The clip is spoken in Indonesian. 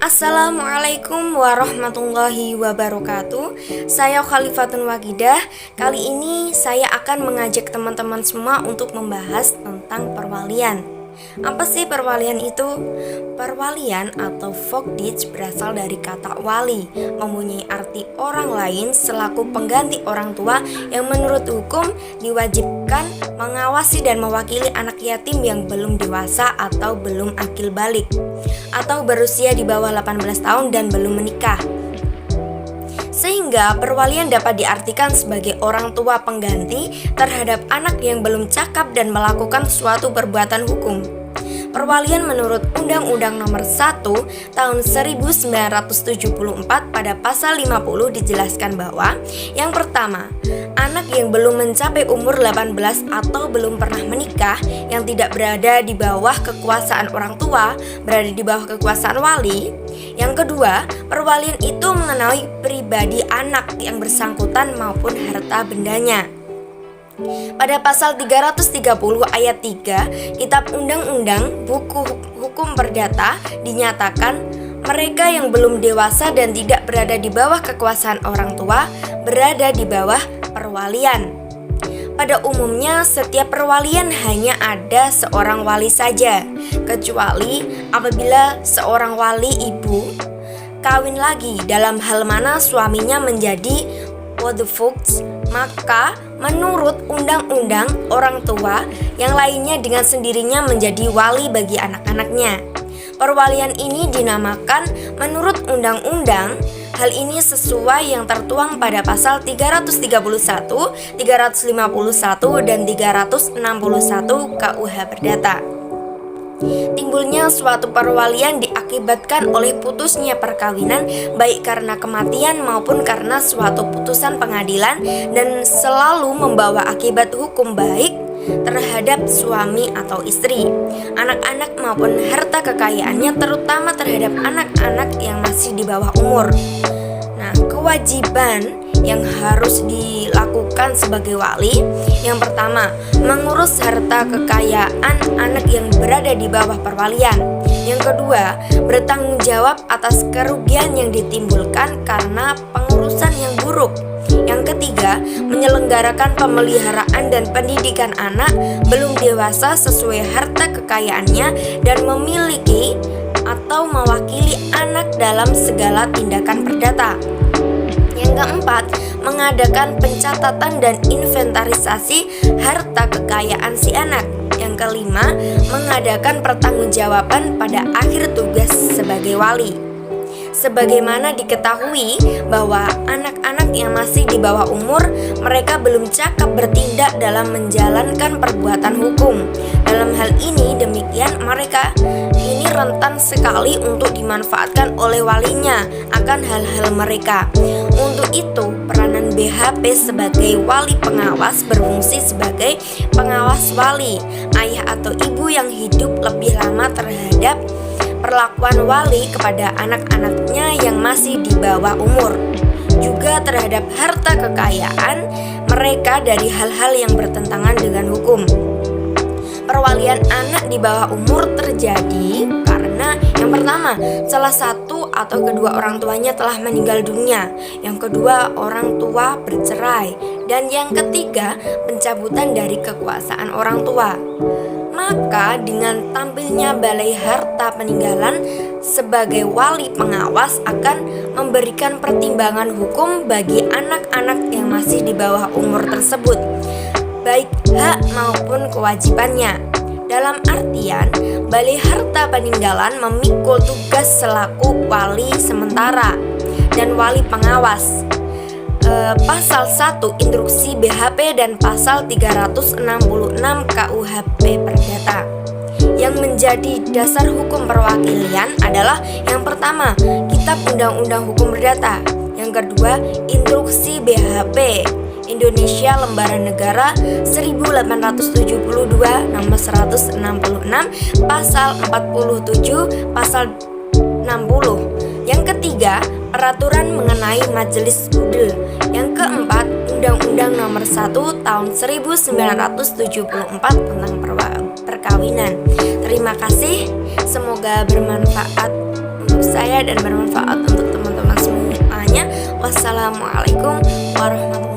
Assalamualaikum warahmatullahi wabarakatuh. Saya Khalifatun Wagidah. Kali ini saya akan mengajak teman-teman semua untuk membahas tentang perwalian. Apa sih perwalian itu? Perwalian atau folk deeds berasal dari kata wali, mempunyai arti orang lain selaku pengganti orang tua yang menurut hukum diwajibkan mengawasi dan mewakili anak yatim yang belum dewasa atau belum akil balik atau berusia di bawah 18 tahun dan belum menikah. Sehingga perwalian dapat diartikan sebagai orang tua pengganti terhadap anak yang belum cakap dan melakukan suatu perbuatan hukum. Perwalian menurut Undang-Undang Nomor 1 Tahun 1974 pada pasal 50 dijelaskan bahwa yang pertama, anak yang belum mencapai umur 18 atau belum pernah menikah yang tidak berada di bawah kekuasaan orang tua, berada di bawah kekuasaan wali. Yang kedua, perwalian itu mengenai pribadi anak yang bersangkutan maupun harta bendanya. Pada pasal 330 ayat 3 Kitab Undang-Undang Buku Hukum Perdata dinyatakan mereka yang belum dewasa dan tidak berada di bawah kekuasaan orang tua berada di bawah perwalian. Pada umumnya setiap perwalian hanya ada seorang wali saja, kecuali apabila seorang wali ibu kawin lagi dalam hal mana suaminya menjadi wadfuks, maka menurut undang-undang orang tua yang lainnya dengan sendirinya menjadi wali bagi anak-anaknya. Perwalian ini dinamakan menurut undang-undang. Hal ini sesuai yang tertuang pada pasal 331, 351, dan 361 KUH Perdata. Timbulnya suatu perwalian diakibatkan oleh putusnya perkawinan baik karena kematian maupun karena suatu putusan pengadilan dan selalu membawa akibat hukum baik terhadap suami atau istri, anak-anak maupun harta kekayaannya, terutama terhadap anak-anak yang masih di bawah umur. Nah, kewajiban yang harus dilakukan sebagai wali, yang pertama, mengurus harta kekayaan anak yang berada di bawah perwalian. Yang kedua, bertanggung jawab atas kerugian yang ditimbulkan karena pengurusan yang buruk. Yang ketiga, menyelenggarakan pemeliharaan dan pendidikan anak belum dewasa sesuai harta kekayaannya dan memiliki atau mewakili anak dalam segala tindakan perdata. Yang keempat, mengadakan pencatatan dan inventarisasi harta kekayaan si anak. Yang kelima, mengadakan pertanggungjawaban pada akhir tugas sebagai wali. Sebagaimana diketahui bahwa anak-anak yang masih di bawah umur, mereka belum cakap bertindak dalam menjalankan perbuatan hukum. Dalam hal ini demikian, mereka ini rentan sekali untuk dimanfaatkan oleh walinya akan hal-hal mereka. Untuk itu, peranan BHP sebagai wali pengawas berfungsi sebagai pengawas wali, ayah atau ibu yang hidup lebih lama terhadap perlakuan wali kepada anak-anaknya yang masih di bawah umur, juga terhadap harta kekayaan mereka dari hal-hal yang bertentangan dengan hukum. Perwalian anak di bawah umur terjadi karena yang pertama, salah satu atau kedua orang tuanya telah meninggal dunia, yang kedua orang tua bercerai, dan yang ketiga pencabutan dari kekuasaan orang tua. Maka dengan tampilnya balai harta peninggalan sebagai wali pengawas akan memberikan pertimbangan hukum bagi anak-anak yang masih di bawah umur tersebut, baik hak maupun kewajibannya. Dalam artian, balai harta peninggalan memikul tugas selaku wali sementara dan wali pengawas. Pasal 1 Instruksi BHP dan pasal 366 KUHP Perdata. Yang menjadi dasar hukum perwalian adalah yang pertama, Kitab Undang-Undang Hukum Perdata. Yang kedua, Instruksi BHP Indonesia Lembaran Negara 1872 nomor 166 pasal 47 pasal 60. Yang ketiga, peraturan mengenai majelis budel. Yang keempat, Undang-Undang Nomor 1 Tahun 1974 tentang perkawinan. Terima kasih, semoga bermanfaat untuk saya dan bermanfaat untuk teman-teman semuanya. Wassalamualaikum warahmatullahi wabarakatuh.